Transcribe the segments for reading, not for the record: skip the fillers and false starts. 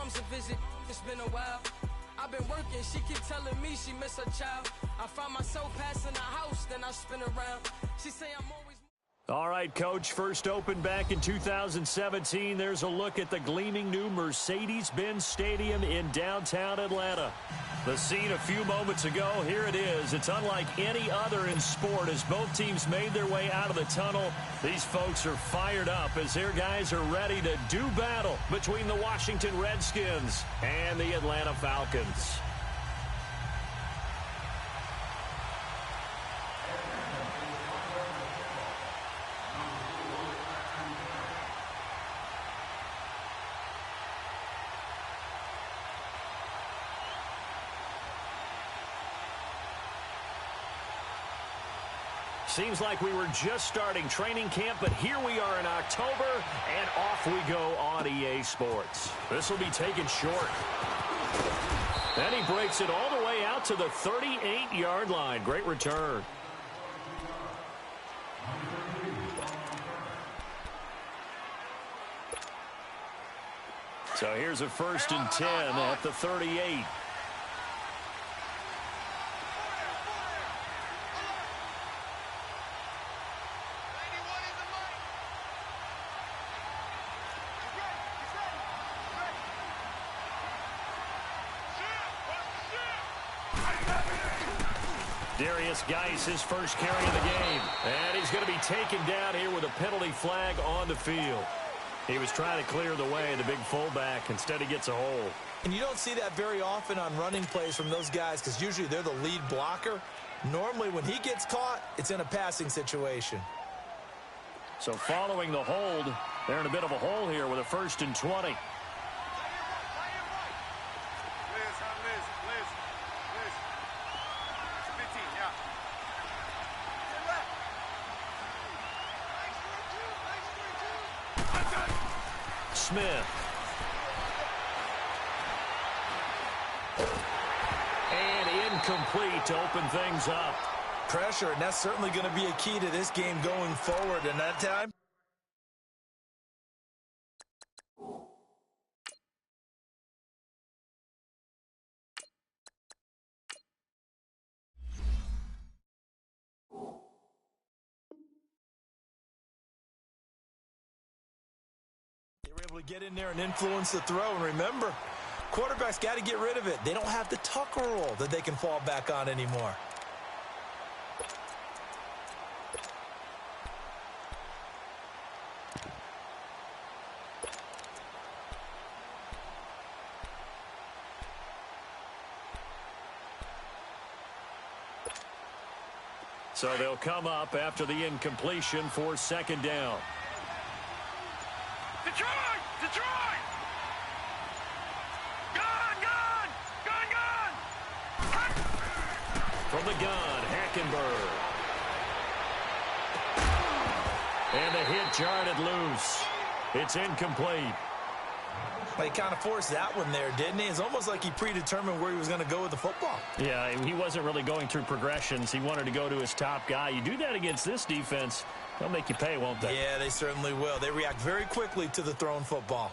mom's a visit. It's been a while. I've been working, she keep telling me she miss her child. I find myself passing the house, then I spin around. She say I'm always... All right, Coach, first opened back in 2017. There's a look at the gleaming new Mercedes-Benz Stadium in downtown Atlanta. The scene a few moments ago, here it is. It's unlike any other in sport as both teams made their way out of the tunnel. These folks are fired up as their guys are ready to do battle between the Washington Redskins and the Atlanta Falcons. Seems like we were just starting training camp, but here we are in October, and off we go on EA Sports. This will be taken short. Then he breaks it all the way out to the 38-yard line. Great return. So here's a 1st and 10 at the 38. Geis, his first carry of the game. And he's going to be taken down here with a penalty flag on the field. He was trying to clear the way, the big fullback. Instead, he gets a hole. And you don't see that very often on running plays from those guys because usually they're the lead blocker. Normally, when he gets caught, it's in a passing situation. So following the hold, they're in a bit of a hole here with a 1st and 20. Smith. And incomplete to open things up. Pressure, and that's certainly going to be a key to this game going forward. And that time, to get in there and influence the throw. And remember, quarterbacks got to get rid of it. They don't have the tucker roll that they can fall back on anymore. So they'll come up after the incompletion for 2nd down. Detroit! Gun! From the gun, Hackenberg. And the hit jarred it loose. It's incomplete. Well, he kind of forced that one there, didn't he? It's almost like he predetermined where he was going to go with the football. Yeah, he wasn't really going through progressions. He wanted to go to his top guy. You do that against this defense, they'll make you pay, won't they? Yeah, they certainly will. They react very quickly to the thrown football.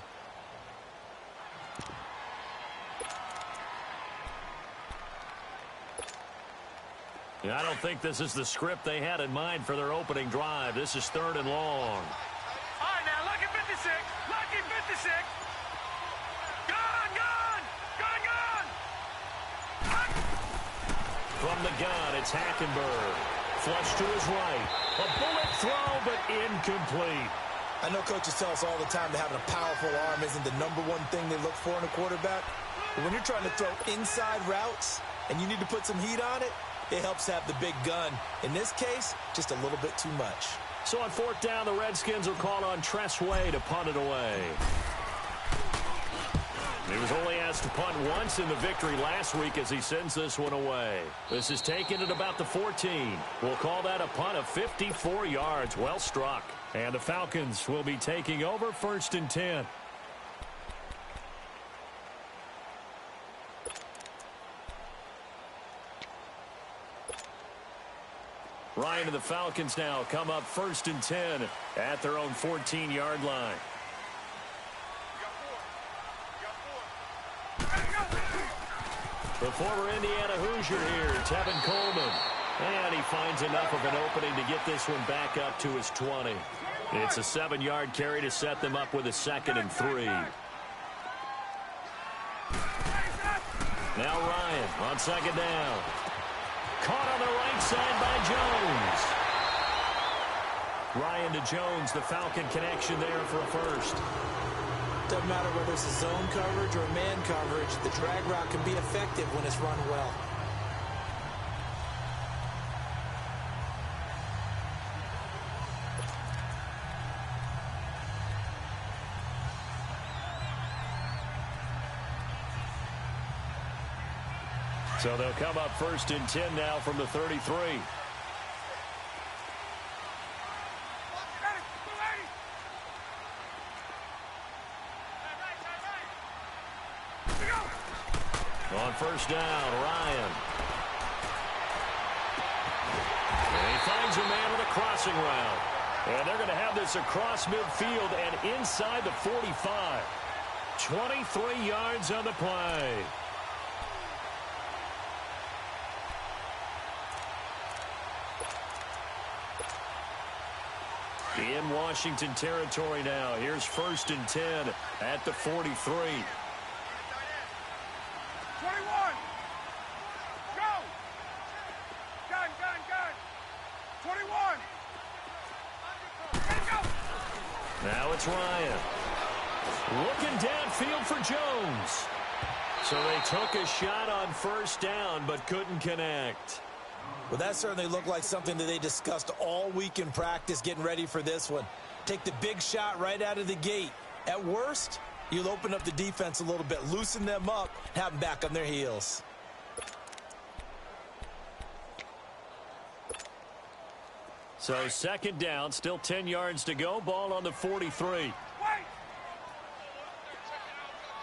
Yeah, I don't think this is the script they had in mind for their opening drive. This is 3rd and long. All right, now, lucky 56. Lucky 56. Gun! From the gun, it's Hackenberg. Flush to his right. A bullet throw, but incomplete. I know coaches tell us all the time that having a powerful arm isn't the #1 thing they look for in a quarterback. But when you're trying to throw inside routes and you need to put some heat on it, it helps have the big gun. In this case, just a little bit too much. So on 4th down, the Redskins will call on Tress Way to punt it away. He was only asked to punt once in the victory last week as he sends this one away. This is taken at about the 14. We'll call that a punt of 54 yards. Well struck. And the Falcons will be taking over 1st and 10. Ryan and the Falcons now come up 1st and 10 at their own 14-yard line. The former Indiana Hoosier here, Tevin Coleman. And he finds enough of an opening to get this one back up to his 20. It's a 7-yard carry to set them up with a 2nd and 3. Now Ryan on 2nd down. Caught on the right side by Jones. Ryan to Jones, the Falcon connection there for a first. Doesn't matter whether it's a zone coverage or man coverage, the drag route can be effective when it's run well. So they'll come up 1st and 10 now from the 33. On 1st down, Ryan. And he finds a man with a crossing route. And they're going to have this across midfield and inside the 45. 23 yards on the play. In Washington territory now. Here's 1st and 10 at the 43. 21. Go. Gun. 21. Go. Now it's Ryan. Looking downfield for Jones. So they took a shot on 1st down but couldn't connect. Well, that certainly looked like something that they discussed all week in practice getting ready for this one. Take the big shot right out of the gate. At worst, you'll open up the defense a little bit, loosen them up, have them back on their heels. So 2nd down, still 10 yards to go. Ball on the 43. Wait.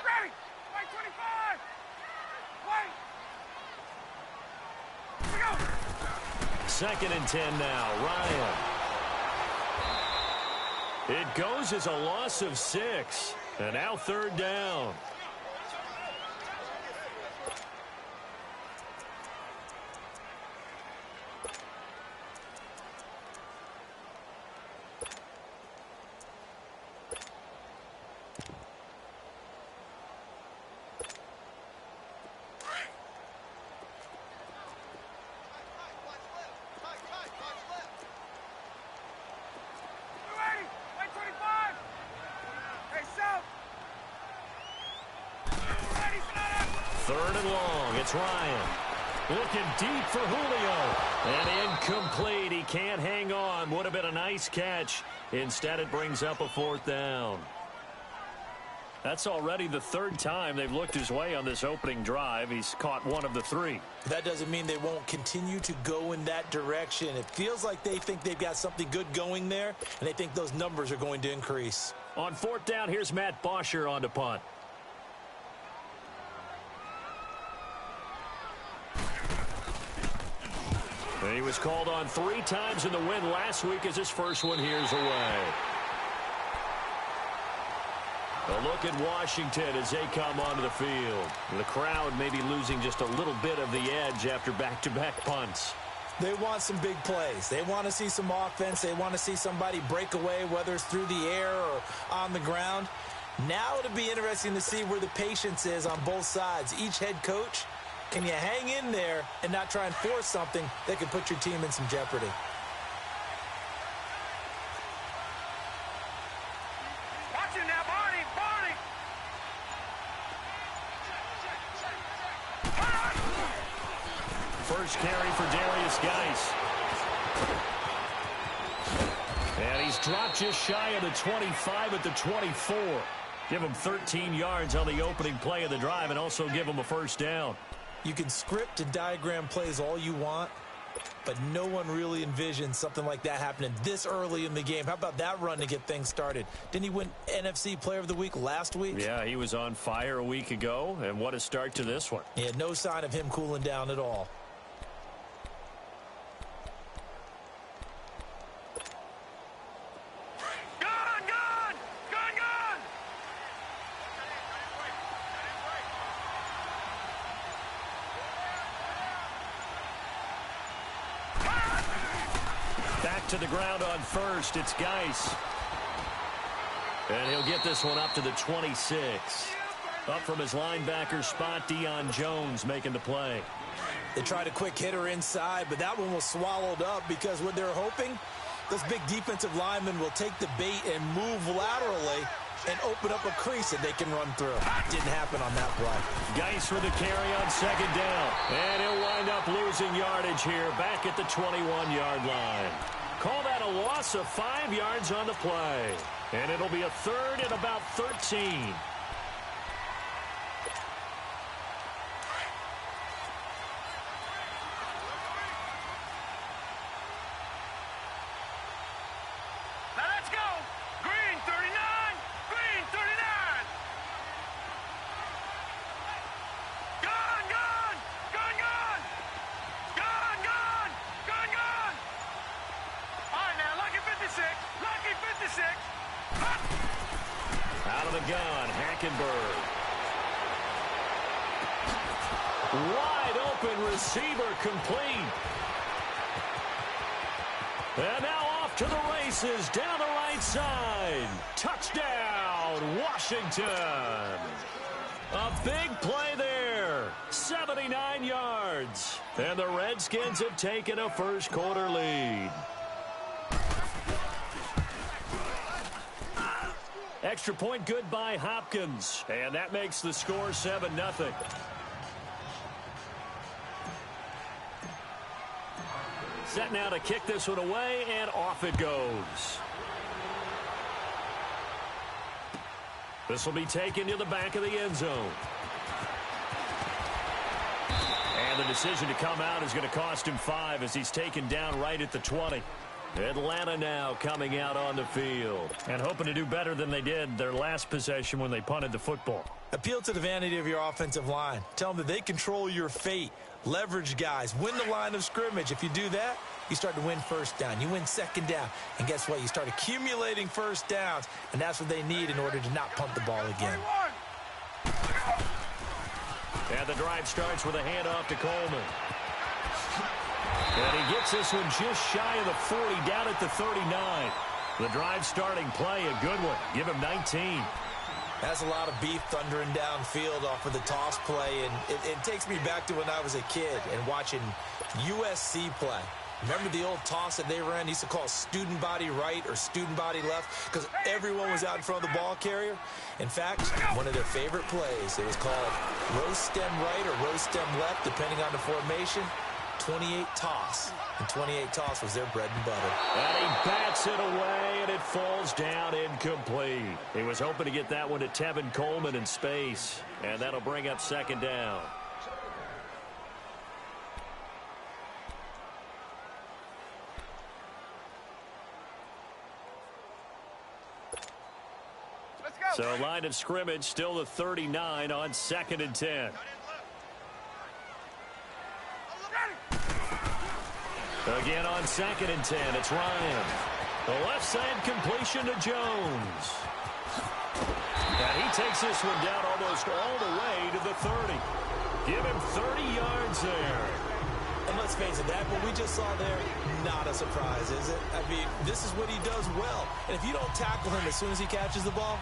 Ready. Wait, 25. Wait. We go. 2nd and 10 now. Ryan. It goes as a loss of 6. And now 3rd down. Ryan looking deep for Julio. And incomplete. He can't hang on. Would have been a nice catch. Instead, it brings up a 4th down. That's already the 3rd time they've looked his way on this opening drive. He's caught 1 of the 3. That doesn't mean they won't continue to go in that direction. It feels like they think they've got something good going there, and they think those numbers are going to increase. On 4th down, here's Matt Bosher on to punt. He was called on 3 times in the win last week as his first one here's away. A look at Washington as they come onto the field. The crowd may be losing just a little bit of the edge after back-to-back punts. They want some big plays. They want to see some offense. They want to see somebody break away, whether it's through the air or on the ground. Now it'll be interesting to see where the patience is on both sides. Each head coach, can you hang in there and not try and force something that could put your team in some jeopardy? Watch it now, Barney. First carry for Darius Geis. And he's dropped just shy of the 25 at the 24. Give him 13 yards on the opening play of the drive and also give him a 1st down. You can script and diagram plays all you want, but no one really envisioned something like that happening this early in the game. How about that run to get things started? Didn't he win NFC Player of the Week last week? Yeah, he was on fire a week ago, and what a start to this one. Yeah, no sign of him cooling down at all. Knocked to the ground on first. It's Geis. And he'll get this one up to the 26. Up from his linebacker spot, Deion Jones making the play. They tried a quick hitter inside, but that one was swallowed up because what they're hoping, those big defensive linemen will take the bait and move laterally and open up a crease that they can run through. Didn't happen on that play. Geis with the carry on second down. And he'll wind up losing yardage here back at the 21-yard line. Call that a loss of 5 yards on the play. And it'll be a third and about 13. Out of the gun, Hackenberg. Wide open receiver complete. And now off to the races down the right side. Touchdown, Washington. A big play there. 79 yards. And the Redskins have taken a first quarter lead. Extra point good by Hopkins. And that makes the score 7-0. Set now to kick this one away, and off it goes. This will be taken to the back of the end zone. And the decision to come out is going to cost him 5 as he's taken down right at the 20. Atlanta now coming out on the field and hoping to do better than they did their last possession when they punted the football. Appeal to the vanity of your offensive line. Tell them that they control your fate. Leverage guys. Win the line of scrimmage. If you do that, you start to win first down. You win second down. And guess what? You start accumulating first downs. And that's what they need in order to not punt the ball again. And the drive starts with a handoff to Coleman. And he gets this one just shy of the 40, down at the 39. The drive starting play, a good one. Give him 19. That's a lot of beef thundering downfield off of the toss play, and it takes me back to when I was a kid and watching USC play. Remember the old toss that they ran? They used to call student body right or student body left because everyone was out in front of the ball carrier. In fact, one of their favorite plays, it was called row stem right or row stem left, depending on the formation. 28 toss, and 28 toss was their bread and butter. And he bats it away, and it falls down incomplete. He was hoping to get that one to Tevin Coleman in space, and that'll bring up second down. Let's go. So line of scrimmage still the 39 on 2nd and 10. Again on 2nd and 10, it's Ryan. The left side completion to Jones. And he takes this one down almost all the way to the 30. Give him 30 yards there. And let's face it, that what we just saw there, not a surprise, is it? I mean, this is what he does well. And if you don't tackle him as soon as he catches the ball,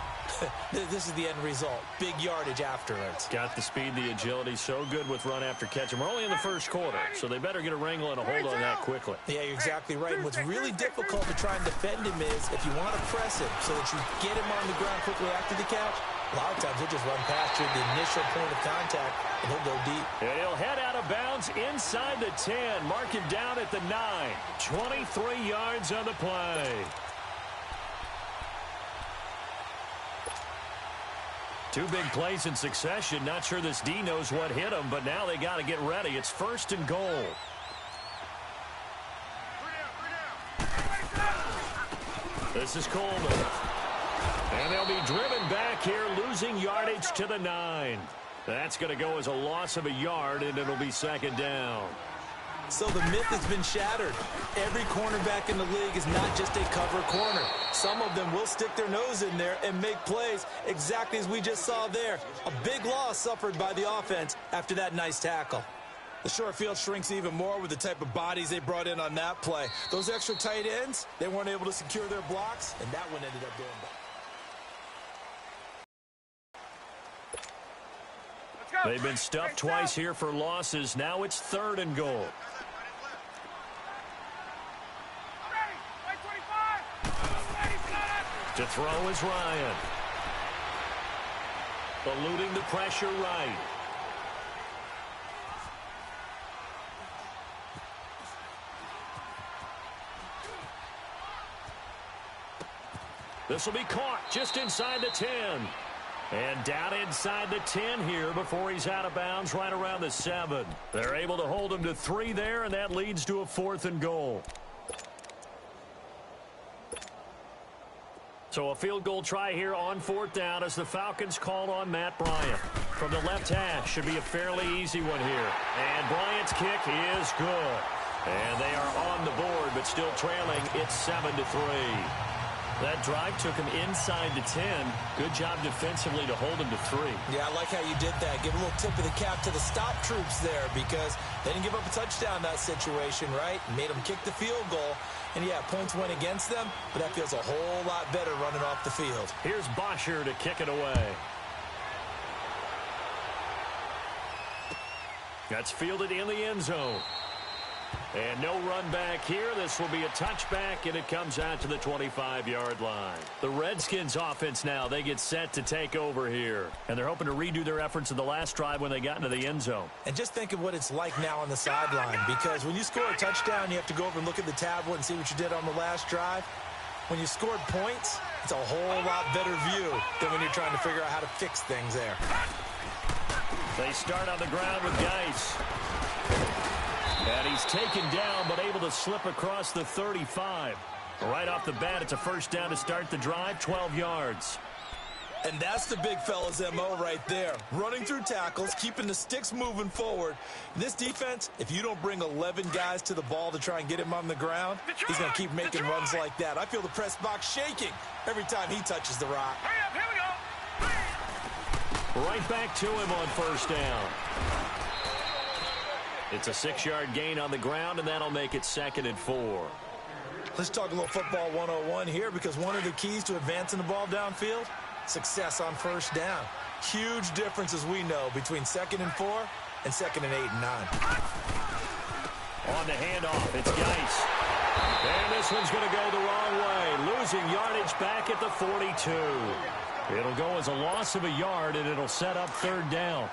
this is the end result. Big yardage afterwards. Got the speed, the agility, so good with run after catch. And we're only in the first quarter, so they better get a wrangle and a hold on that quickly. Yeah, you're exactly right. And what's really difficult to try and defend him is if you want to press him so that you get him on the ground quickly after the catch, a lot of times he'll just run past you at the initial point of contact, and he'll go deep. And he'll head out of bounds inside the 10. Mark him down at the 9. 23 yards on the play. Two big plays in succession. Not sure this D knows what hit him, but now they got to get ready. It's 1st and goal. This is Coleman. And they'll be driven back here, losing yardage to the 9. That's going to go as a loss of a yard, and it'll be 2nd down. So the myth has been shattered. Every cornerback in the league is not just a cover corner. Some of them will stick their nose in there and make plays exactly as we just saw there. A big loss suffered by the offense after that nice tackle. The short field shrinks even more with the type of bodies they brought in on that play. Those extra tight ends, they weren't able to secure their blocks, and that one ended up going back. They've been stuffed twice here for losses. Now it's 3rd and goal. To throw is Ryan. Eluding the pressure right. This will be caught just inside the 10. And down inside the 10 here before he's out of bounds right around the 7. They're able to hold him to 3 there, and that leads to a 4th and goal. So a field goal try here on 4th down as the Falcons call on Matt Bryant. From the left hash, should be a fairly easy one here. And Bryant's kick is good. And they are on the board, but still trailing. It's 7-3. That drive took him inside the 10. Good job defensively to hold him to 3. Yeah, I like how you did that. Give a little tip of the cap to the stop troops there because they didn't give up a touchdown in that situation, right? Made them kick the field goal. And, yeah, points went against them, but that feels a whole lot better running off the field. Here's Bosher to kick it away. That's fielded in the end zone. And no run back here. This will be a touchback, and it comes out to the 25-yard line. The Redskins offense now, they get set to take over here. And they're hoping to redo their efforts in the last drive when they got into the end zone. And just think of what it's like now on the sideline, because when you score a touchdown, you have to go over and look at the tablet and see what you did on the last drive. When you scored points, it's a whole lot better view than when you're trying to figure out how to fix things there. They start on the ground with Geis. And he's taken down, but able to slip across the 35. Right off the bat, it's a first down to start the drive, 12 yards. And that's the big fella's MO right there. Running through tackles, keeping the sticks moving forward. This defense, if you don't bring 11 guys to the ball to try and get him on the ground, he's going to keep making runs like that. I feel the press box shaking every time he touches the rock. Here we go. Right back to him on first down. It's a 6-yard gain on the ground, and that'll make it 2nd and 4. Let's talk a little football 101 here, because one of the keys to advancing the ball downfield, success on first down. Huge difference, as we know, between 2nd and 4 and 2nd and 8 and 9. On the handoff, it's Geis. And this one's going to go the wrong way, losing yardage back at the 42. It'll go as a loss of a yard, and it'll set up 3rd down.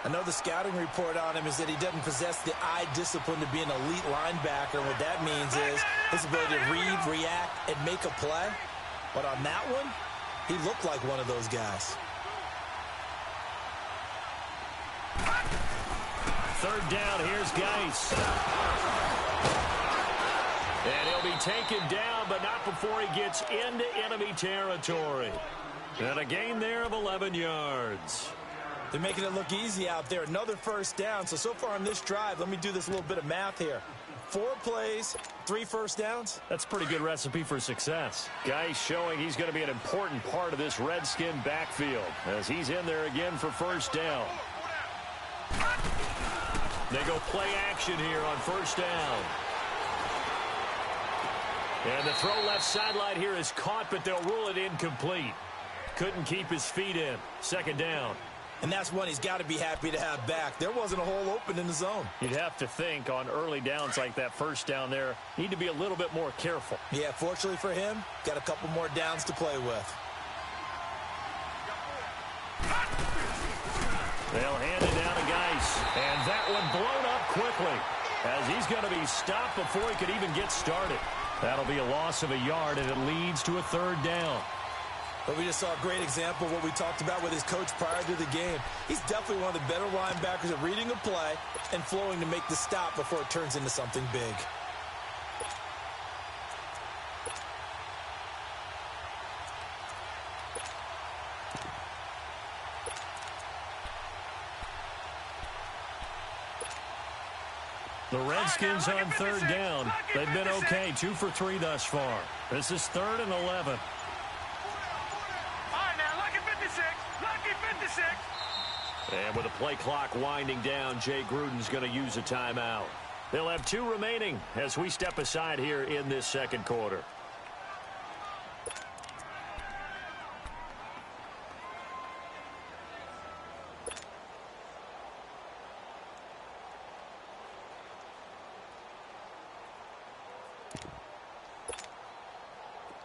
I know the scouting report on him is that he doesn't possess the eye discipline to be an elite linebacker. What that means is his ability to read, react, and make a play. But on that one, he looked like one of those guys. 3rd down, here's Geis. And he'll be taken down, but not before he gets into enemy territory. And a gain there of 11 yards. They're making it look easy out there. Another first down. So far on this drive, let me do this little bit of math here. 4 plays, 3 first downs. That's a pretty good recipe for success. Geis showing he's going to be an important part of this Redskin backfield as he's in there again for first down. They go play action here on first down. And the throw left sideline here is caught, but they'll rule it incomplete. Couldn't keep his feet in. 2nd down. And that's one he's got to be happy to have back. There wasn't a hole open in the zone. You'd have to think on early downs like that first down there, need to be a little bit more careful. Yeah, fortunately for him, got a couple more downs to play with. They'll hand it down to Geis. And that one blown up quickly as he's going to be stopped before he could even get started. That'll be a loss of a yard, and it leads to a 3rd down. But we just saw a great example of what we talked about with his coach prior to the game. He's definitely one of the better linebackers at reading a play and flowing to make the stop before it turns into something big. The Redskins on 3rd down. They've been okay, 2 for 3 thus far. This is 3rd and 11. And with the play clock winding down, Jay Gruden's going to use a timeout. They'll have 2 remaining as we step aside here in this second quarter.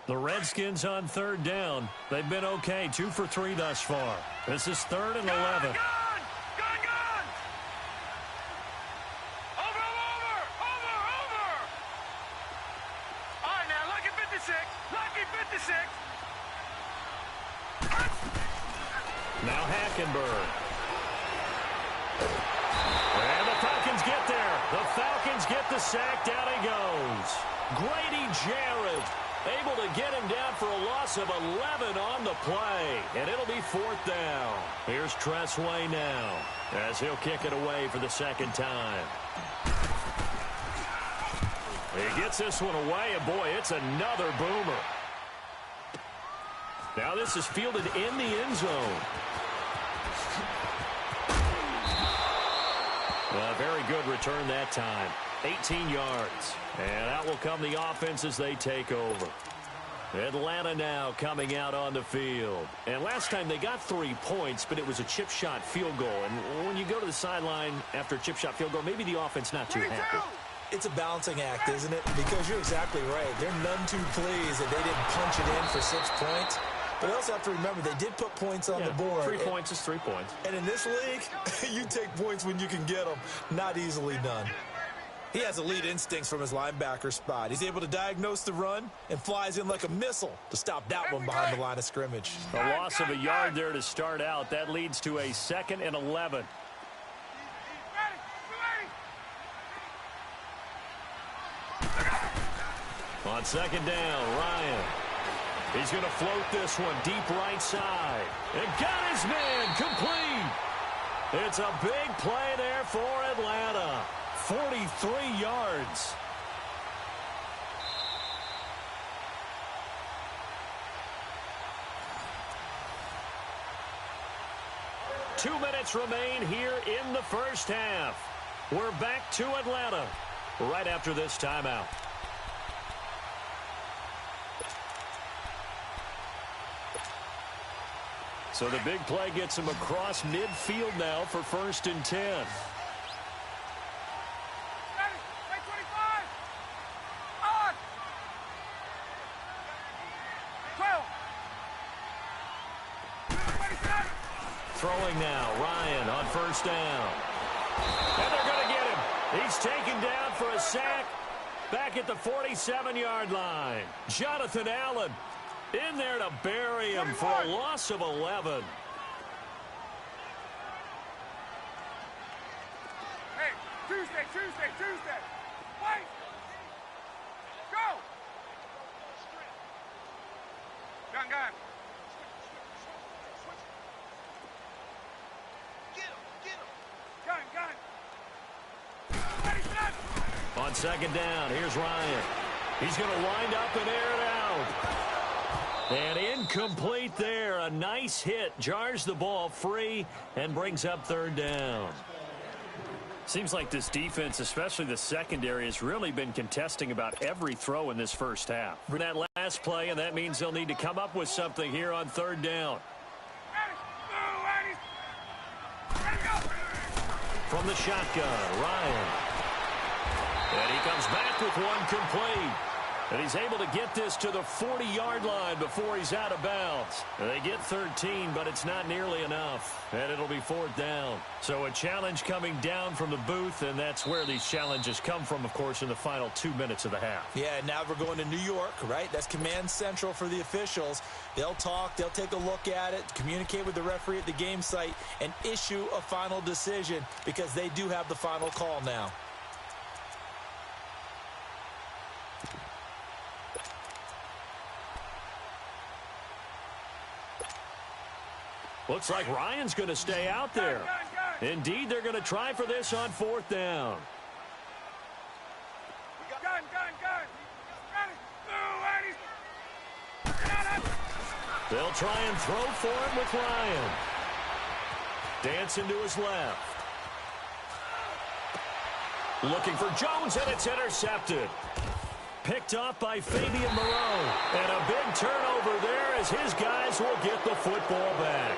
The Redskins on 3rd down. They've been okay, 2 for 3 thus far. This is 3rd and 11. Gone! Over! All right, now, lucky 56. Lucky 56. Now Hackenberg. And the Falcons get there. The Falcons get the sack. Down he goes. Grady Jarrett able to get him down for a loss of 11 on the play. And it'll be 4th down. Here's Tressway now as he'll kick it away for the second time. He gets this one away, and boy, it's another boomer. Now this is fielded in the end zone. A very good return that time. 18 yards. And out will come the offense as they take over. Atlanta now coming out on the field. And last time they got 3 points, but it was a chip shot field goal. And when you go to the sideline after a chip shot field goal, maybe the offense not too happy. It's a balancing act, isn't it? Because you're exactly right. They're none too pleased that they didn't punch it in for 6 points. But I also have to remember they did put points on the board. 3 points is 3 points. And in this league, you take points when you can get them. Not easily done. He has elite instincts from his linebacker spot. He's able to diagnose the run and flies in like a missile to stop that one behind the line of scrimmage. A loss of a yard there to start out. That leads to a 2nd and 11. On 2nd down, Ryan. He's going to float this one deep right side. And got his man complete. It's a big play there for Atlanta. 43 yards. Two minutes remain here in the first half. We're back to Atlanta right after this timeout. So the big play gets him across midfield now for 1st and 10. Throwing now, Ryan on 1st down. And they're going to get him. He's taken down for a sack back at the 47-yard line. Jonathan Allen in there to bury him for a loss of 11. Hey, Tuesday. Wait. Go. Gun. On 2nd down, here's Ryan. He's going to wind up and air it out. And incomplete there. A nice hit. Jars the ball free and brings up 3rd down. Seems like this defense, especially the secondary, has really been contesting about every throw in this first half. For that last play, and that means they'll need to come up with something here on 3rd down. From the shotgun, Ryan. And he comes back with one complete. And he's able to get this to the 40-yard line before he's out of bounds. And they get 13, but it's not nearly enough. And it'll be 4th down. So a challenge coming down from the booth, and that's where these challenges come from, of course, in the final 2 minutes of the half. Yeah, now we're going to New York, right? That's command central for the officials. They'll talk, they'll take a look at it, communicate with the referee at the game site, and issue a final decision because they do have the final call now. Looks like Ryan's going to stay out there. Indeed, they're going to try for this on 4th down. They'll try and throw for it with Ryan. Dancing to his left. Looking for Jones, and it's intercepted. Picked off by Fabian Moreau. And a big turnover there as his guys will get the football back.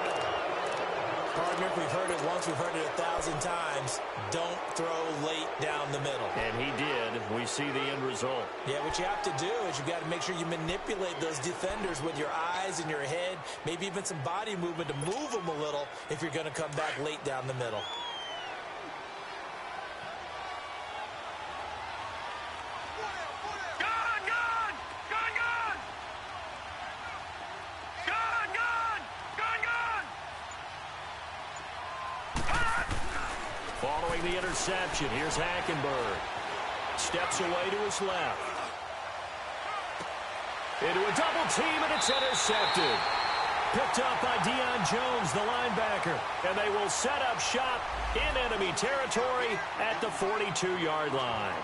Partner, we've heard it once, we've heard it 1,000 times. Don't throw late down the middle. And he did. We see the end result. Yeah, what you have to do is you've got to make sure you manipulate those defenders with your eyes and your head, maybe even some body movement to move them a little if you're going to come back late down the middle. Following the interception, here's Hackenberg. Steps away to his left. Into a double team, and it's intercepted. Picked up by Deion Jones, the linebacker. And they will set up shop in enemy territory at the 42-yard line.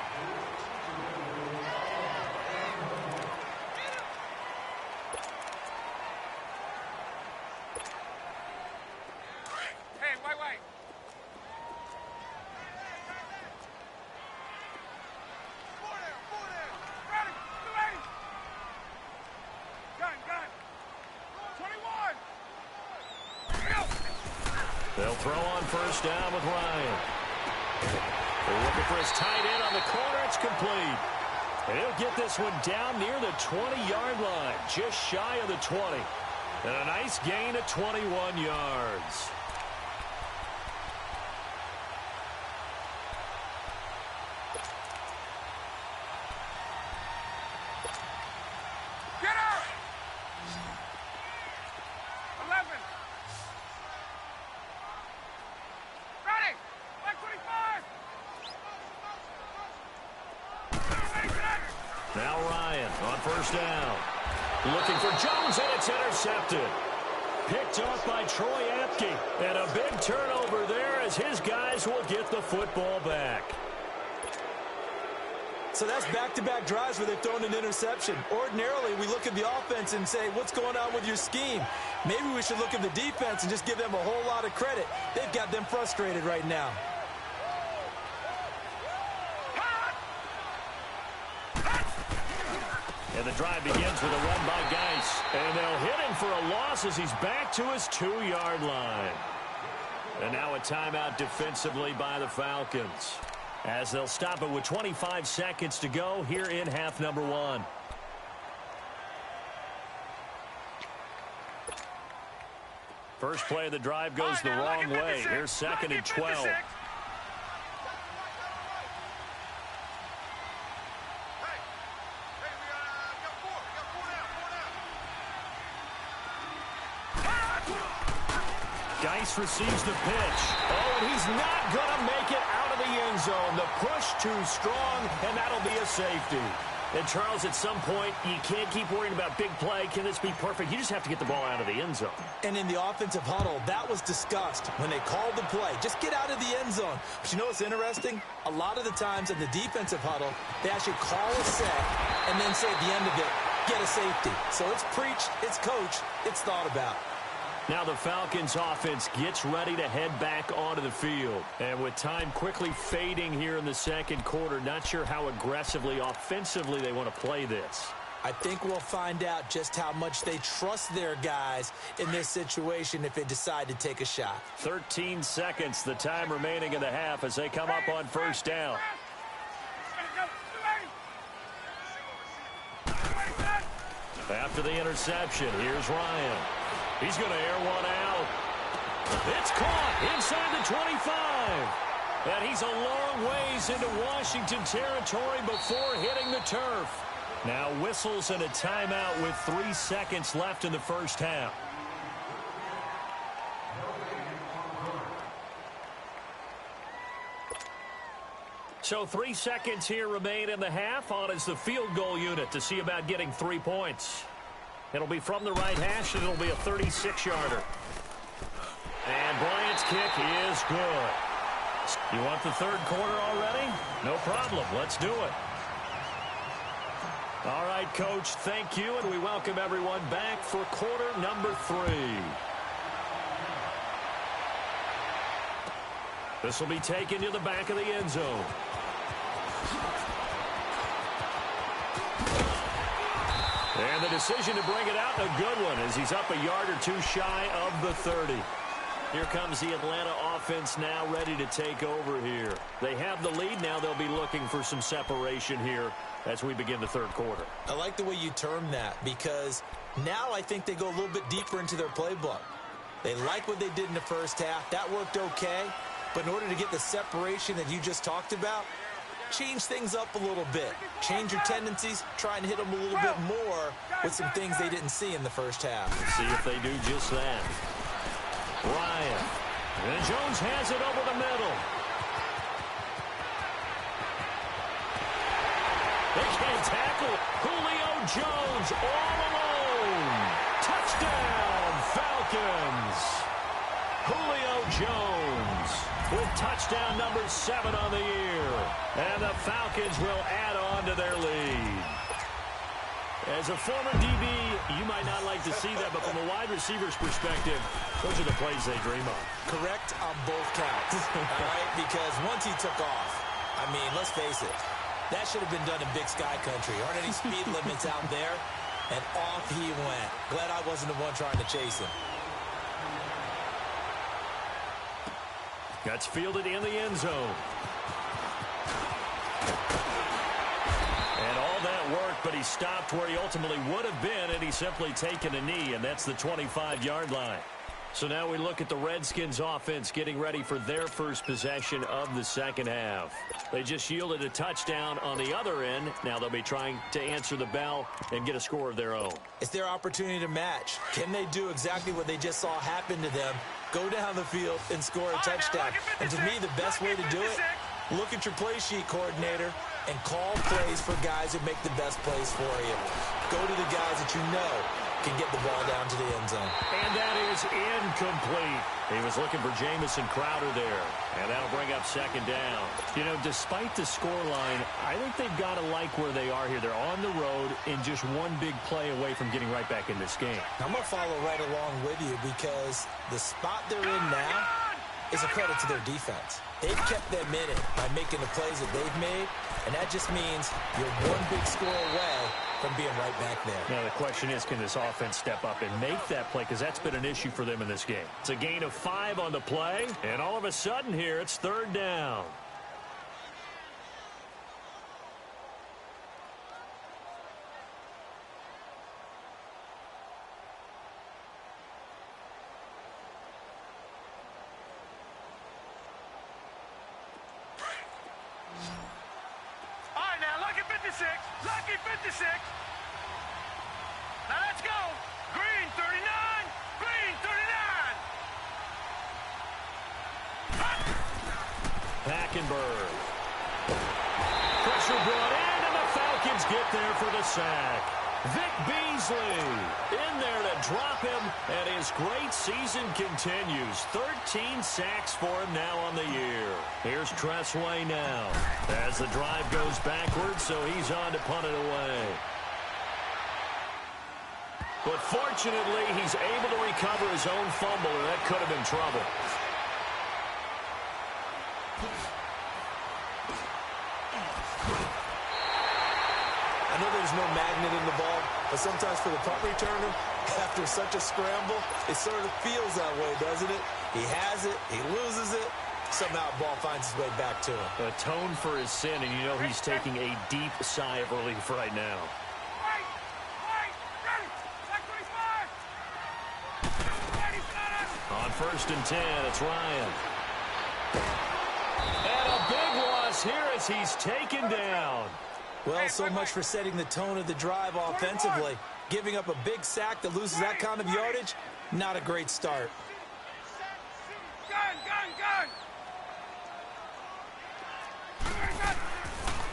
They'll throw on first down with Ryan. They're looking for his tight end on the corner. It's complete. And he'll get this one down near the 20-yard line, just shy of the 20. And a nice gain of 21 yards. Now Ryan on first down. Looking for Jones, and it's intercepted. Picked off by Troy Apke. And a big turnover there as his guys will get the football back. So that's back-to-back drives where they've thrown an interception. Ordinarily, we look at the offense and say, what's going on with your scheme? Maybe we should look at the defense and just give them a whole lot of credit. They've got them frustrated right now. And the drive begins with a run by Geis. And they'll hit him for a loss as he's back to his 2-yard line. And now a timeout defensively by the Falcons, as they'll stop it with 25 seconds to go here in half number 1. First play of the drive goes the wrong way. Here's 2nd and 12. Geis receives the pitch. Oh, and he's not going to make it out of the end zone. The push too strong, and that'll be a safety. And, Charles, at some point, you can't keep worrying about big play. Can this be perfect? You just have to get the ball out of the end zone. And in the offensive huddle, that was discussed when they called the play. Just get out of the end zone. But you know what's interesting? A lot of the times in the defensive huddle, they actually call a set and then say at the end of it, get a safety. So it's preached, it's coached, it's thought about. Now the Falcons offense gets ready to head back onto the field. And with time quickly fading here in the second quarter, not sure how aggressively, offensively they want to play this. I think we'll find out just how much they trust their guys in this situation if they decide to take a shot. 13 seconds, the time remaining in the half as they come up on first down. After the interception, here's Ryan. He's going to air one out. It's caught inside the 25. And he's a long ways into Washington territory before hitting the turf. Now whistles and a timeout with 3 seconds left in the first half. So 3 seconds here remain in the half. On is the field goal unit to see about getting 3 points. It'll be from the right hash, and it'll be a 36-yarder. And Bryant's kick is good. You want the third quarter already? No problem. Let's do it. All right, Coach, thank you, and we welcome everyone back for quarter number 3. This will be taken to the back of the end zone. And the decision to bring it out, a good one, as he's up a yard or two shy of the 30. Here comes the Atlanta offense now ready to take over here. They have the lead. Now they'll be looking for some separation here as we begin the third quarter. I like the way you term that, because now I think they go a little bit deeper into their playbook. They like what they did in the first half. That worked okay. But in order to get the separation that you just talked about, change things up a little bit. Change your tendencies. Try and hit them a little bit more with some things they didn't see in the first half. Let's see if they do just that. Ryan. And Jones has it over the middle. They can't tackle. Julio Jones all alone. Touchdown, Falcons. Julio Jones with touchdown number 7 on the year. And the Falcons will add on to their lead. As a former DB, you might not like to see that, but from a wide receiver's perspective, those are the plays they dream of. Correct on both counts, all right? Because once he took off, I mean, let's face it, that should have been done in Big Sky Country. Aren't any speed limits out there? And off he went. Glad I wasn't the one trying to chase him. That's fielded in the end zone. And all that worked, but he stopped where he ultimately would have been, and he's simply taken a knee, and that's the 25-yard line. So now we look at the Redskins offense getting ready for their first possession of the second half. They just yielded a touchdown on the other end. Now they'll be trying to answer the bell and get a score of their own. It's their opportunity to match. Can they do exactly what they just saw happen to them? Go down the field and score a touchdown. And to me, the best way to do it, look at your play sheet coordinator and call plays for guys who make the best plays for you. Go to the guys that you know can get the ball down to the end zone. And that is incomplete. He was looking for Jamison Crowder there. And that'll bring up second down. You know, despite the scoreline, I think they've got to like where they are here. They're on the road and just one big play away from getting right back in this game. I'm going to follow right along with you, because the spot they're in now is a credit to their defense. They've kept them in it by making the plays that they've made, and that just means you're one big score away from being right back there. Now the question is, can this offense step up and make that play? Because that's been an issue for them in this game. It's a gain of 5 on the play, and all of a sudden here it's third down. Lucky 56. Now let's go. Green 39. Green 39. Hackenberg. Pressure brought in, and the Falcons get there for the sack. Vic Beasley in there to drop him, and his great season continues. 13 sacks for him now on the year. Here's Tressway now as the drive goes backwards, so he's on to punt it away. But fortunately, he's able to recover his own fumble, and that could have been trouble. I know there's no magnet in the ball, but sometimes for the punt returner, after such a scramble, it sort of feels that way, doesn't it? He has it, he loses it, somehow the ball finds its way back to him. Atone for his sin, and you know he's taking a deep sigh of relief right now. On 1st and 10, it's Ryan. And a big loss here as he's taken down. Well, so much for setting the tone of the drive offensively. Giving up a big sack that loses that kind of yardage, not a great start.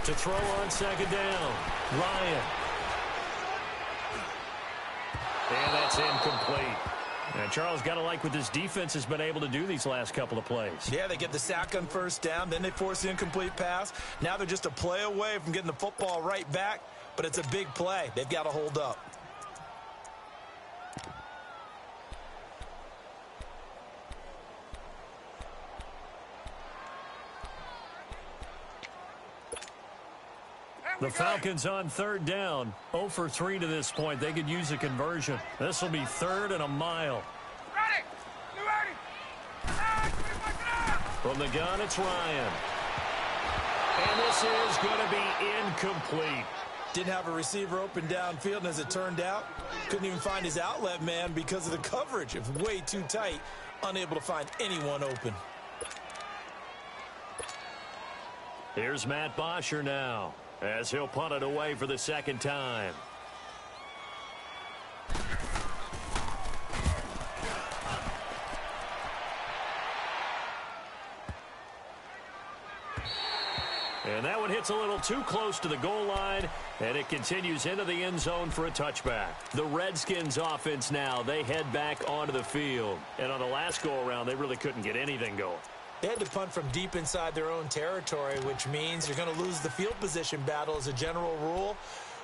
To throw on second down, Ryan. And that's incomplete. And Charles, got to like what this defense has been able to do these last couple of plays. Yeah, they get the sack on 1st down, then they force the incomplete pass. Now they're just a play away from getting the football right back, but it's a big play. They've got to hold up. The Falcons on third down. 0 for 3 to this point. They could use a conversion. This will be 3rd and a mile. Ready! You ready? From the gun, it's Ryan. And this is going to be incomplete. Didn't have a receiver open downfield, and as it turned out, couldn't even find his outlet man because of the coverage. It was way too tight, unable to find anyone open. Here's Matt Bosher now, as he'll punt it away for the second time. And that one hits a little too close to the goal line, and it continues into the end zone for a touchback. The Redskins offense now, they head back onto the field. And on the last go-around, they really couldn't get anything going. They had to punt from deep inside their own territory, which means you're going to lose the field position battle as a general rule.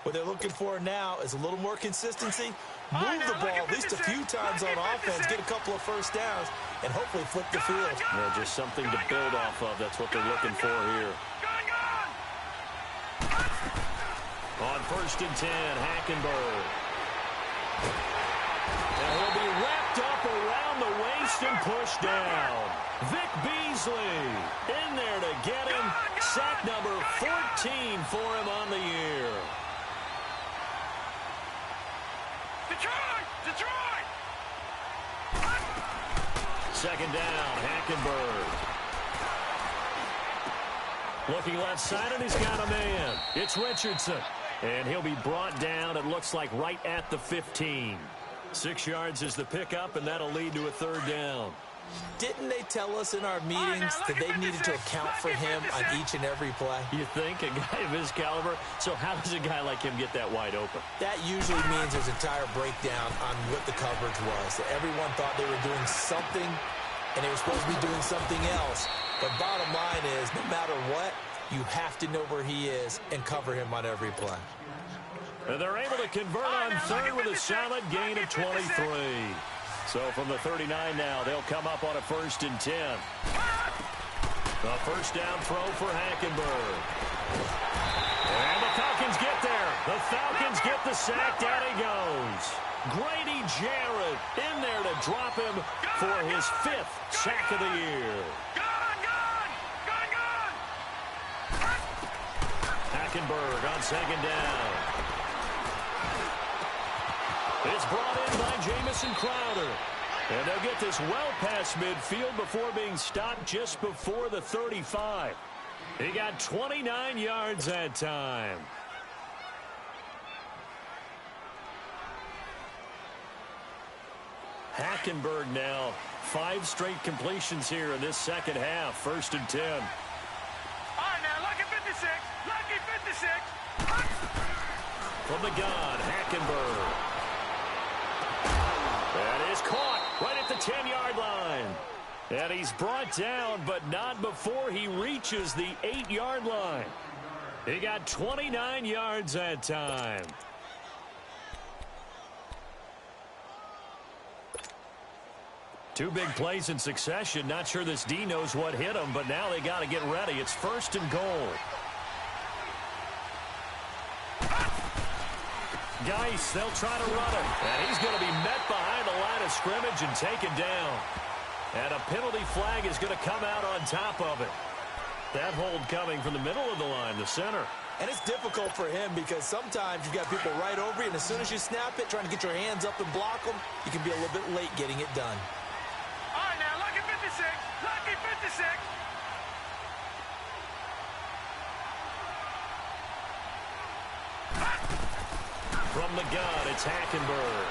What they're looking for now is a little more consistency, move the ball at least a few times on offense, get a couple of first downs, and hopefully flip the field. Yeah, just something to build off of. That's what they're looking for here. On 1st and 10, Hackenberg. And he'll be wrapped up around the waist and pushed down. Vic Beasley in there to get him. Sack number 14 for him on the year. Detroit! Second down, Hackenberg. Looking left side, and he's got a man. It's Richardson. And he'll be brought down, it looks like, right at the 15. 6 yards is the pickup, and that'll lead to a 3rd down. Didn't they tell us in our meetings that they needed to account for him on each and every play? You think? A guy of his caliber? So how does a guy like him get that wide open? That usually means there's a tire breakdown on what the coverage was. Everyone thought they were doing something, and they were supposed to be doing something else. But bottom line is, no matter what, you have to know where he is and cover him on every play. And they're able to convert on 3rd with a solid gain of 23. So from the 39 now, they'll come up on a 1st and 10. A first down throw for Hackenberg. And the Falcons get there. The Falcons get the sack. Down he goes. Grady Jarrett in there to drop him for his 5th sack of the year. Hackenberg on 2nd down. It's brought in by Jamison Crowder. And they'll get this well past midfield before being stopped just before the 35. He got 29 yards that time. Hackenberg now, 5 straight completions here in this second half. 1st and 10. All right, now, lucky 56. Lucky 56. From the gun, Hackenberg. That is caught right at the 10-yard line. And he's brought down, but not before he reaches the 8-yard line. He got 29 yards that time. Two big plays in succession. Not sure this D knows what hit him, but now they got to get ready. It's 1st and goal. Geis, they'll try to run him. And he's going to be met behind the line of scrimmage and taken down. And a penalty flag is going to come out on top of it. That hold coming from the middle of the line, the center. And it's difficult for him because sometimes you've got people right over you, and as soon as you snap it, trying to get your hands up and block them, you can be a little bit late getting it done. All right, now, lucky 56. Lucky 56. From the gun, it's Hackenberg.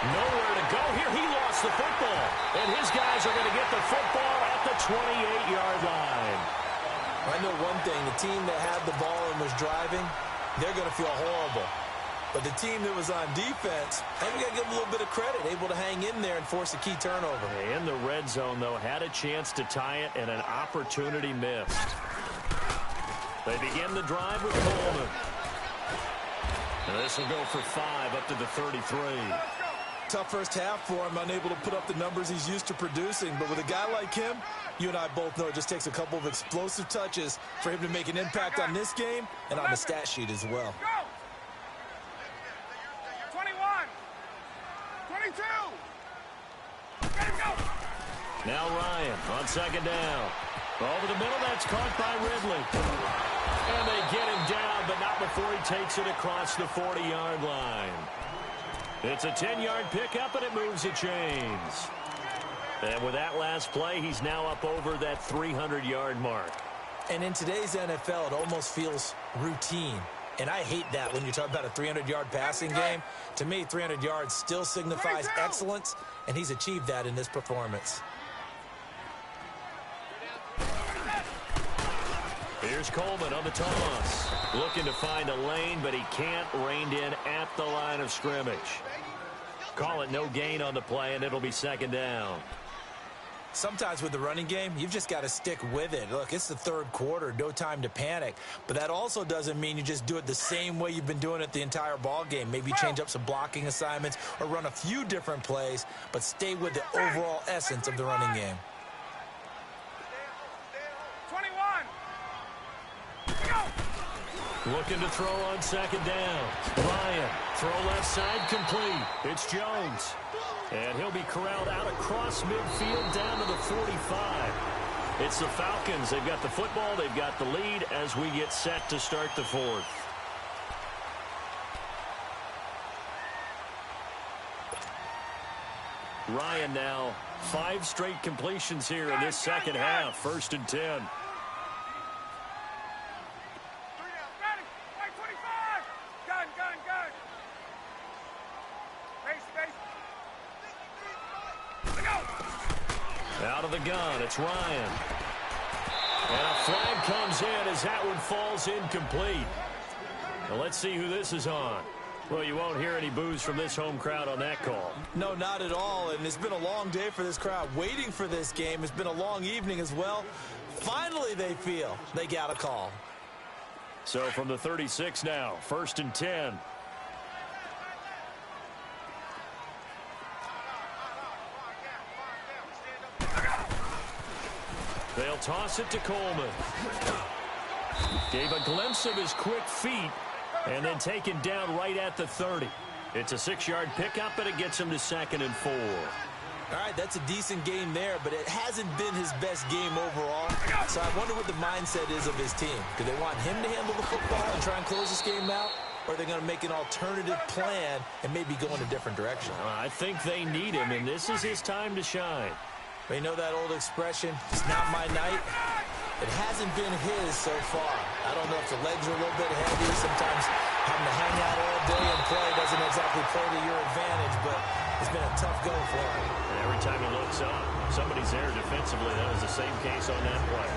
Nowhere to go here. He lost the football. And his guys are going to get the football at the 28-yard line. I know one thing. The team that had the ball and was driving, they're going to feel horrible. But the team that was on defense, I think we got to give them a little bit of credit, able to hang in there and force a key turnover. In the red zone, though, had a chance to tie it and an opportunity missed. They begin the drive with Coleman. And this will go for 5 up to the 33. tough first half for him, unable to put up the numbers he's used to producing. But with a guy like him, you and I both know it just takes a couple of explosive touches for him to make an impact on this game and on the stat sheet as well. 21, 22. Ready to go. Now Ryan on second down. Over the middle, that's caught by Ridley. And they get him down, but not before he takes it across the 40-yard line. It's a 10-yard pickup, and it moves the chains. And with that last play, he's now up over that 300-yard mark. And in today's NFL, it almost feels routine. And I hate that when you talk about a 300-yard passing game. To me, 300 yards still signifies excellence, and he's achieved that in this performance. Here's Coleman on the toss. Looking to find a lane, but he can't. Reined in at the line of scrimmage. Call it no gain on the play, and it'll be second down. Sometimes with the running game, you've just got to stick with it. Look, it's the third quarter, no time to panic. But that also doesn't mean you just do it the same way you've been doing it the entire ball game. Maybe change up some blocking assignments or run a few different plays, but stay with the overall essence of the running game. 21. Looking to throw on second down. Ryan, throw left side, complete. It's Jones. And he'll be corralled out across midfield down to the 45. It's the Falcons. They've got the football. They've got the lead as we get set to start the fourth. Ryan now 5 straight completions here in this second half. 1st and 10. Out of the gun, it's Ryan. And a flag comes in as that one falls incomplete. Now let's see who this is on. Well, you won't hear any boos from this home crowd on that call. No, not at all. And it's been a long day for this crowd waiting for this game. It's been a long evening as well. Finally, they feel they got a call. So from the 36 now, 1st and 10. They'll toss it to Coleman. Gave a glimpse of his quick feet and then taken down right at the 30. It's a 6-yard pickup, and it gets him to 2nd and 4. All right, that's a decent game there, but it hasn't been his best game overall. So I wonder what the mindset is of his team. Do they want him to handle the football and try and close this game out? Or are they going to make an alternative plan and maybe go in a different direction? I think they need him, and this is his time to shine. You know that old expression, it's not my night? It hasn't been his so far. I don't know if the legs are a little bit heavy. Sometimes having to hang out all day and play doesn't exactly play to your advantage, but it's been a tough go for him. And every time he looks up, somebody's there defensively. That was the same case on that play.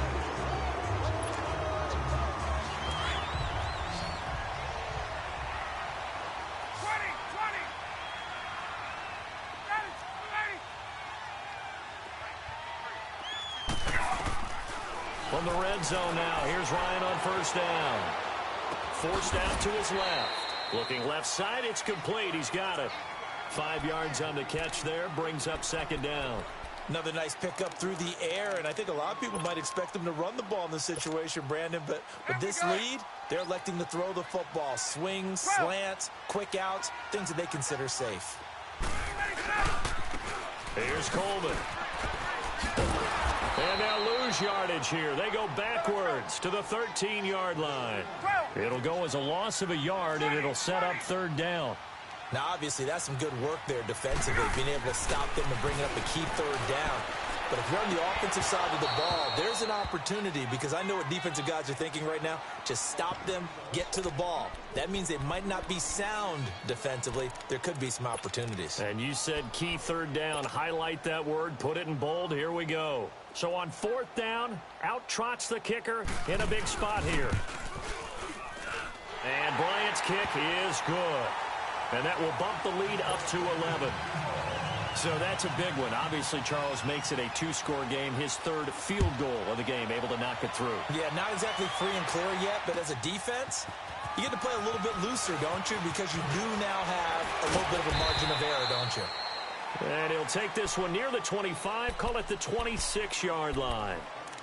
From the red zone now, here's Ryan on 1st down. Forced out to his left. Looking left side, it's complete. He's got it. 5 yards on the catch there, brings up 2nd down. Another nice pickup through the air, and I think a lot of people might expect him to run the ball in this situation, Brandon, but with this lead, they're electing to throw the football. Swings, slants, quick outs, things that they consider safe. Here's Coleman. And now lose yardage here. They go backwards to the 13-yard line. It'll go as a loss of a yard, and it'll set up 3rd down. Now, obviously, that's some good work there defensively, being able to stop them and bring up a key 3rd down. But if you're on the offensive side of the ball, there's an opportunity, because I know what defensive guys are thinking right now. Just stop them, get to the ball. That means they might not be sound defensively. There could be some opportunities. And you said key 3rd down. Highlight that word, put it in bold. Here we go. So on 4th down, out trots the kicker in a big spot here. And Bryant's kick is good. And that will bump the lead up to 11. So that's a big one. Obviously, Charles makes it a 2-score game. His 3rd field goal of the game, able to knock it through. Yeah, not exactly free and clear yet, but as a defense, you get to play a little bit looser, don't you? Because you do now have a little bit of a margin of error, don't you? And he'll take this one near the 25, call it the 26-yard line.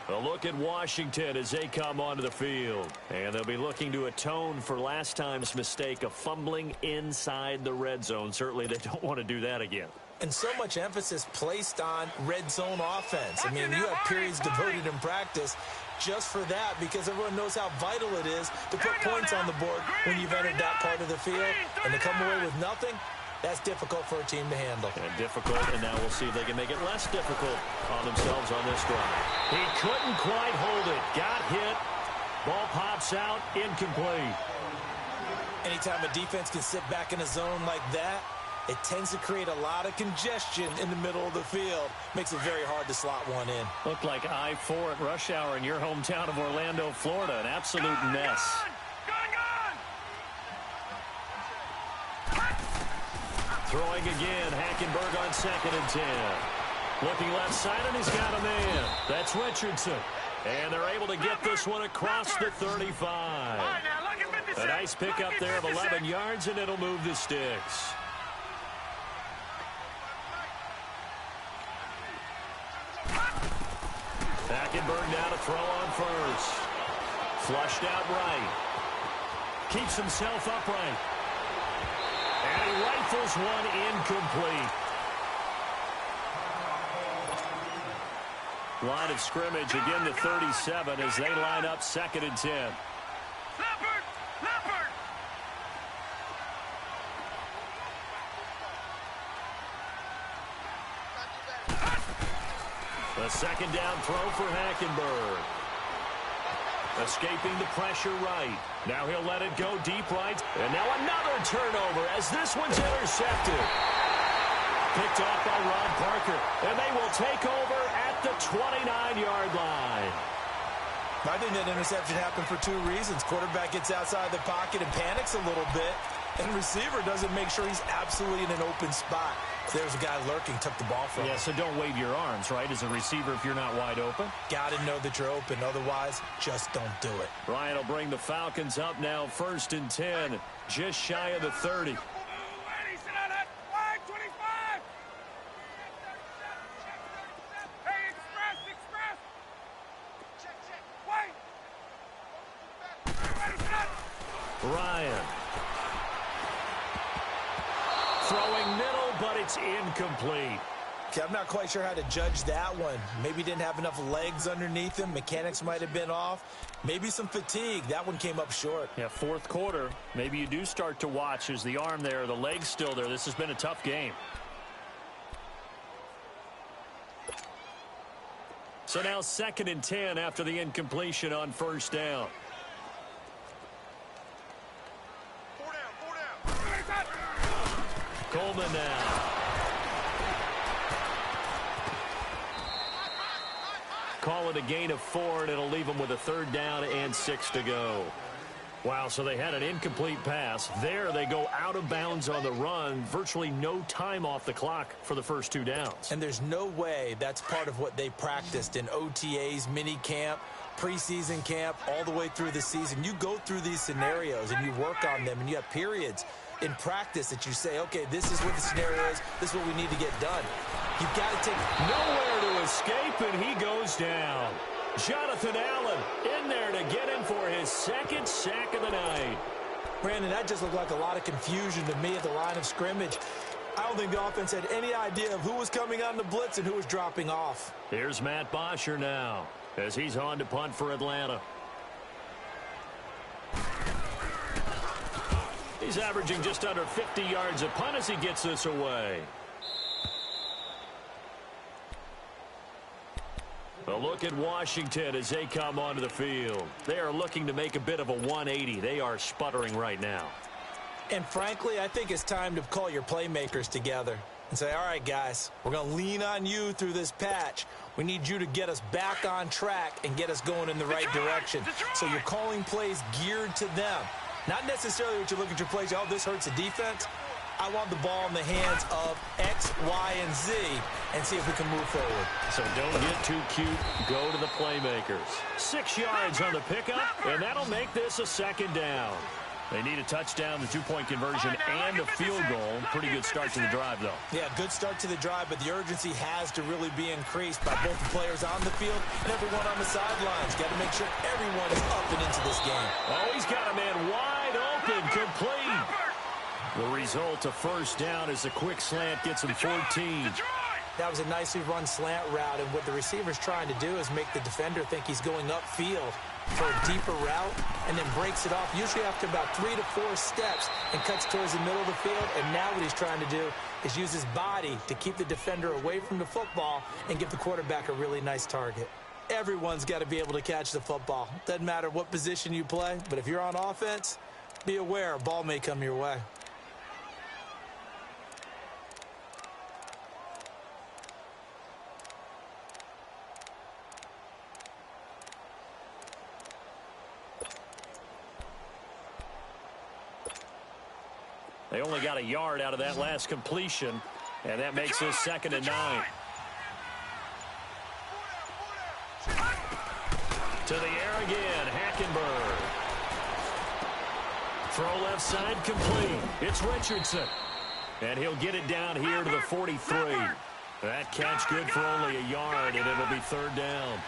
A look at Washington as they come onto the field. And they'll be looking to atone for last time's mistake of fumbling inside the red zone. Certainly they don't want to do that again. And so much emphasis placed on red zone offense. I mean, you have periods devoted in practice just for that because everyone knows how vital it is to put points on the board when you've entered that part of the field. And to come away with nothing, that's difficult for a team to handle. And difficult, and now we'll see if they can make it less difficult on themselves on this drive. He couldn't quite hold it. Got hit. Ball pops out. Incomplete. Anytime a defense can sit back in a zone like that, it tends to create a lot of congestion in the middle of the field. Makes it very hard to slot one in. Looked like I-4 at rush hour in your hometown of Orlando, Florida. An absolute mess. Throwing again, Hackenberg on 2nd and 10. Looking left side, and he's got a man. That's Richardson. And they're able to get this one across the 35. A nice pickup there of 11 yards, and it'll move the sticks. Hackenberg now to throw on first. Flushed out right. Keeps himself upright. And he rifles one incomplete. Line of scrimmage again to 37 as they line up 2nd and 10. A 2nd down throw for Hackenberg. Escaping the pressure right. Now he'll let it go deep right. And now another turnover as this one's intercepted. Picked off by Ron Parker. And they will take over at the 29-yard line. I think that interception happened for 2 reasons. Quarterback gets outside the pocket and panics a little bit. And receiver doesn't make sure he's absolutely in an open spot. There's a guy lurking, took the ball from him. Yeah, so don't wave your arms, right, as a receiver if you're not wide open. Got to know that you're open. Otherwise, just don't do it. Ryan will bring the Falcons up now, 1st and 10, just shy of the 30. Ryan. Throwing middle, but it's incomplete. Okay, I'm not quite sure how to judge that one. Maybe didn't have enough legs underneath him. Mechanics might have been off. Maybe some fatigue. That one came up short. Yeah, 4th quarter. Maybe you do start to watch. Is the arm there, the leg's still there. This has been a tough game. So now 2nd and 10 after the incompletion on 1st down. Coleman now. Call it a gain of 4, and it'll leave them with a 3rd down and 6 to go. Wow, so they had an incomplete pass. There they go out of bounds on the run. Virtually no time off the clock for the first 2 downs. And there's no way that's part of what they practiced in OTAs, mini camp, preseason camp, all the way through the season. You go through these scenarios and you work on them, and you have periods in practice that you say, okay, this is what the scenario is. This is what we need to get done. You've got to take nowhere to escape, and he goes down. Jonathan Allen in there to get him for his 2nd sack of the night. Brandon, that just looked like a lot of confusion to me at the line of scrimmage. I don't think the offense had any idea of who was coming on the blitz and who was dropping off. Here's Matt Bosher now as he's on to punt for Atlanta. He's averaging just under 50 yards a punt as he gets this away. A look at Washington as they come onto the field. They are looking to make a bit of a 180. They are sputtering right now. And frankly, I think it's time to call your playmakers together and say, all right, guys, we're going to lean on you through this patch. We need you to get us back on track and get us going in the right direction. So you're calling plays geared to them. Not necessarily what you look at your plays, oh, this hurts the defense. I want the ball in the hands of X, Y, and Z and see if we can move forward. So don't get too cute. Go to the playmakers. 6 yards on the pickup, and that'll make this a 2nd down. They need a touchdown, the two-point conversion, and a field goal. Pretty good start to the drive, though. Yeah, good start to the drive, but the urgency has to really be increased by both the players on the field and everyone on the sidelines. Got to make sure everyone is up and into this game. Oh, he's got a man wide open, complete. The result, a first down, as a quick slant gets him 14. That was a nicely run slant route, and what the receiver's trying to do is make the defender think he's going upfield for a deeper route, and then breaks it off, usually after about 3 to 4 steps, and cuts towards the middle of the field. And now what he's trying to do is use his body to keep the defender away from the football and give the quarterback a really nice target. Everyone's got to be able to catch the football. Doesn't matter what position you play, but if you're on offense, be aware a ball may come your way. They only got a yard out of that last completion, and that makes this 2nd and 9. To the air again, Hackenberg. Throw left side complete. It's Richardson. And he'll get it down here to the 43. That catch good for only a yard, and it'll be 3rd down.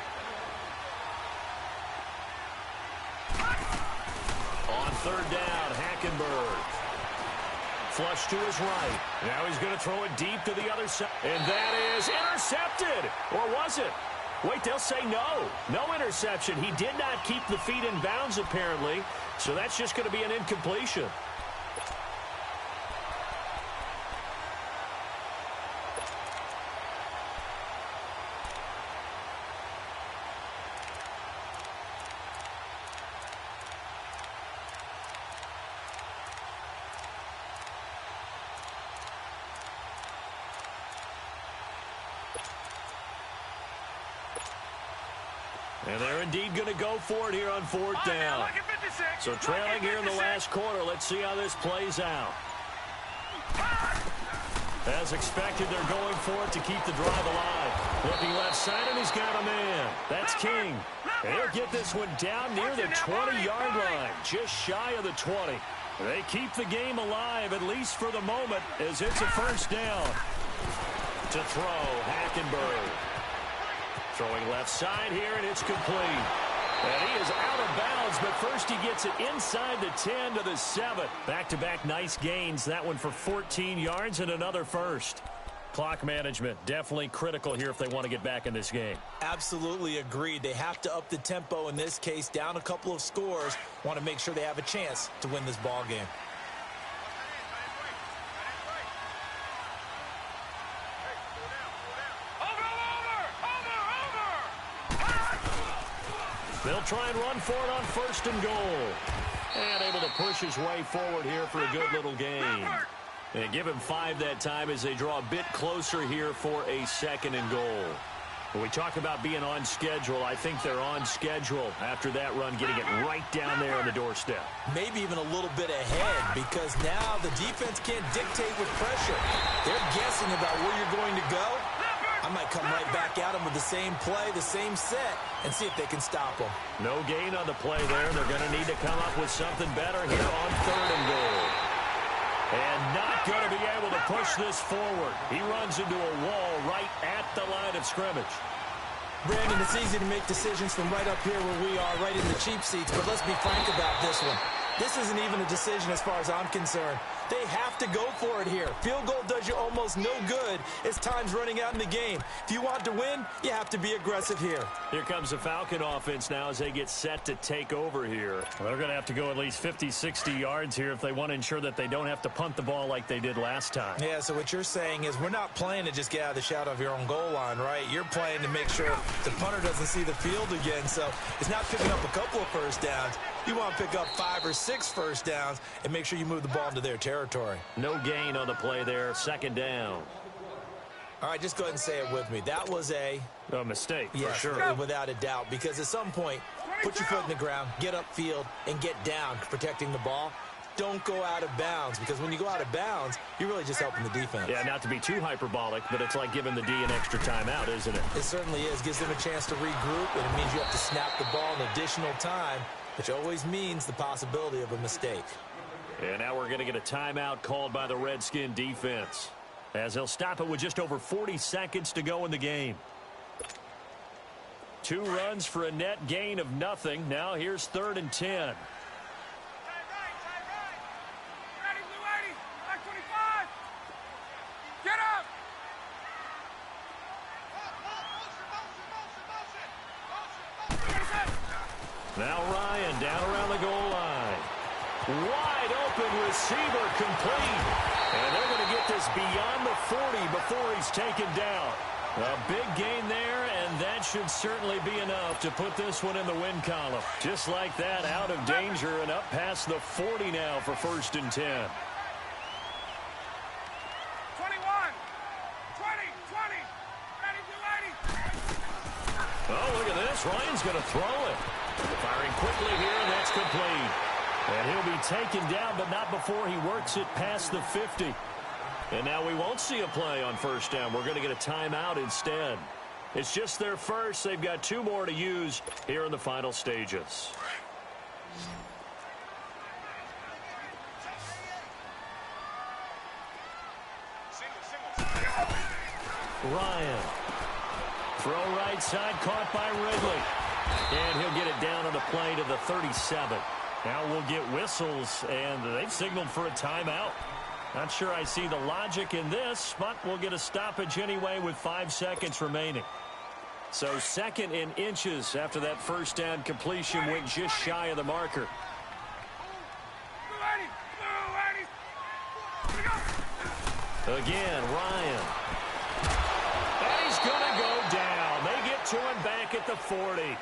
On 3rd down, Hackenberg. Flush to his right. Now he's going to throw it deep to the other side. And that is intercepted. Or was it? Wait, they'll say no. No interception. He did not keep the feet in bounds, apparently. So that's just going to be an incompletion. And they're indeed going to go for it here on 4th down. So trailing here in the last quarter. Let's see how this plays out. As expected, they're going for it to keep the drive alive. Looking left side, and he's got a man. That's King. And he'll get this one down near the 20-yard line, just shy of the 20. They keep the game alive, at least for the moment, as it's a 1st down. To throw, Hackenberg. Throwing left side here, and it's complete. And he is out of bounds, but first he gets it inside the 10 to the 7. Back-to-back nice gains. That one for 14 yards and another first. Clock management, definitely critical here if they want to get back in this game. Absolutely agreed. They have to up the tempo in this case, down a couple of scores. Want to make sure they have a chance to win this ball game. They'll try and run for it on 1st and goal. And able to push his way forward here for a good little gain. And give him 5 that time as they draw a bit closer here for a 2nd and goal. When we talk about being on schedule, I think they're on schedule after that run, getting it right down there on the doorstep. Maybe even a little bit ahead, because now the defense can't dictate with pressure. They're guessing about where you're going to go. I might come right back at them with the same play, the same set, and see if they can stop them. No gain on the play there. They're going to need to come up with something better here on 3rd and goal. And not going to be able to push this forward. He runs into a wall right at the line of scrimmage. Brandon, it's easy to make decisions from right up here where we are, right in the cheap seats, but let's be frank about this one. This isn't even a decision as far as I'm concerned. They have to go for it here. Field goal does you almost no good as time's running out in the game. If you want to win, you have to be aggressive here. Here comes the Falcon offense now as they get set to take over here. Well, they're going to have to go at least 50, 60 yards here if they want to ensure that they don't have to punt the ball like they did last time. Yeah, so what you're saying is we're not playing to just get out of the shadow of your own goal line, right? You're playing to make sure the punter doesn't see the field again. So it's not picking up a couple of first downs. You want to pick up 5 or 6 first downs and make sure you move the ball into their territory. No gain on the play there. 2nd down. All right, just go ahead and say it with me. That was a mistake, yeah, for sure. Without a doubt, because at some point, put your foot in the ground, get upfield, and get down protecting the ball. Don't go out of bounds, because when you go out of bounds, you're really just helping the defense. Yeah, not to be too hyperbolic, but it's like giving the D an extra timeout, isn't it? It certainly is. Gives them a chance to regroup, and it means you have to snap the ball an additional time, which always means the possibility of a mistake. And now we're going to get a timeout called by the Redskin defense, as they'll stop it with just over 40 seconds to go in the game. 2 runs for a net gain of nothing. Now here's 3rd and 10. Now Ryan down around the goal line. Wide open receiver complete. And they're going to get this beyond the 40 before he's taken down. A big gain there, and that should certainly be enough to put this one in the win column. Just like that, out of danger and up past the 40 now for 1st and 10. 21, 20, 20, ready to 80. Oh, look at this. Ryan's going to throw it. Firing quickly here, and that's complete. And he'll be taken down, but not before he works it past the 50. And now we won't see a play on 1st down. We're going to get a timeout instead. It's just their first. They've got 2 more to use here in the final stages. Ryan. Throw right side, caught by Ridley. And he'll get it down on the play to the 37. Now we'll get whistles, and they've signaled for a timeout. Not sure I see the logic in this, but we'll get a stoppage anyway with 5 seconds remaining. So 2nd and inches after that 1st down completion went just shy of the marker. Again, Ryan. And he's going to go down. They get to him back at the 40.